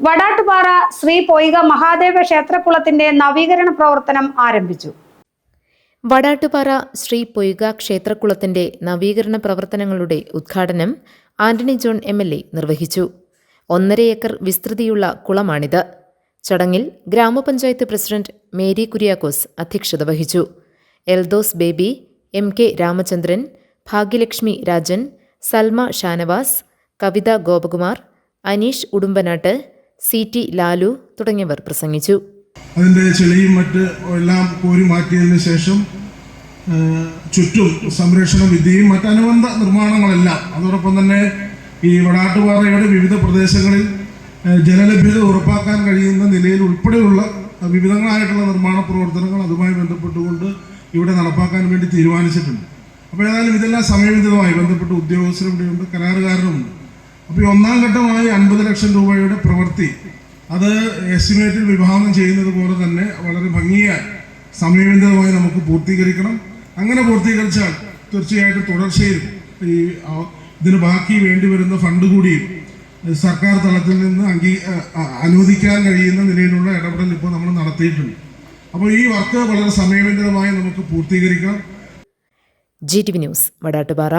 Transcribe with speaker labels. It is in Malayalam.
Speaker 1: വടാട്ടുപാറ ശ്രീ പൊയ്ക മഹാദേവ ക്ഷേത്രക്കുളത്തിന്റെ നവീകരണ പ്രവർത്തനം ആരംഭിച്ചു.
Speaker 2: വടാട്ടുപാറ ശ്രീ പൊയ്ക ക്ഷേത്രക്കുളത്തിന്റെ നവീകരണ പ്രവർത്തനങ്ങളുടെ ഉദ്ഘാടനം ആന്റണി ജോൺ MLA നിർവഹിച്ചു. 1.5 ഏക്കർ വിസ്തൃതിയുള്ള കുളമാണിത്. ചടങ്ങിൽ ഗ്രാമപഞ്ചായത്ത് പ്രസിഡന്റ് മേരി കുര്യാക്കോസ് അധ്യക്ഷത വഹിച്ചു. എൽദോസ് ബേബി, MK രാമചന്ദ്രൻ, ഭാഗ്യലക്ഷ്മി രാജൻ, സൽമ ഷാനവാസ്, കവിത ഗോപകുമാർ, അനീഷ് ഉടുമ്പനാട്ട്, CT ലാലു തുടങ്ങിയവർ പ്രസംഗിച്ചു.
Speaker 3: അതിൻ്റെ ചെളിയും മറ്റ് എല്ലാം കോരി മാറ്റിയതിന് ശേഷം ചുറ്റും സംരക്ഷണ ഭിത്തിയും മറ്റനുബന്ധ നിർമ്മാണങ്ങളെല്ലാം, അതോടൊപ്പം തന്നെ ഈ വടാട്ടുപാറയുടെ വിവിധ പ്രദേശങ്ങളിൽ ജലലഭ്യത ഉറപ്പാക്കാൻ കഴിയുന്ന നിലയിൽ ഉൾപ്പെടെയുള്ള വിവിധങ്ങളായിട്ടുള്ള നിർമ്മാണ പ്രവർത്തനങ്ങൾ അതുമായി ബന്ധപ്പെട്ടുകൊണ്ട് ഇവിടെ നടപ്പാക്കാൻ വേണ്ടി തീരുമാനിച്ചിട്ടുണ്ട്. അപ്പോൾ ഏതായാലും ഇതെല്ലാം സമയബന്ധിതമായി ബന്ധപ്പെട്ട ഉദ്യോഗസ്ഥരുടെയുണ്ട്, കരാറുകാരനുമുണ്ട്. അപ്പോൾ ഈ 1-ാം ഘട്ടമായി 50 ലക്ഷം രൂപയുടെ പ്രവൃത്തി അത് എസ്റ്റിമേറ്റിൽ വിഭാവനം ചെയ്യുന്നത് പോലെ തന്നെ വളരെ ഭംഗിയായി സമയബന്ധിതമായി നമുക്ക് പൂർത്തീകരിക്കണം. അങ്ങനെ പൂർത്തീകരിച്ചാൽ തീർച്ചയായിട്ടും തുടർച്ചയിൽ ഈ ഇതിന് ബാക്കി വേണ്ടി വരുന്ന ഫണ്ട് കൂടിയും സർക്കാർ തലത്തിൽ നിന്ന് അനുവദിക്കാൻ കഴിയുന്ന നിലയിലുള്ള ഇടപെടൽ ഇപ്പോൾ നമ്മൾ നടത്തിയിട്ടുണ്ട്. അപ്പോൾ ഈ വർക്ക് വളരെ സമയബന്ധിതമായി നമുക്ക് പൂർത്തീകരിക്കണം.
Speaker 2: GTV news, Vadattupara.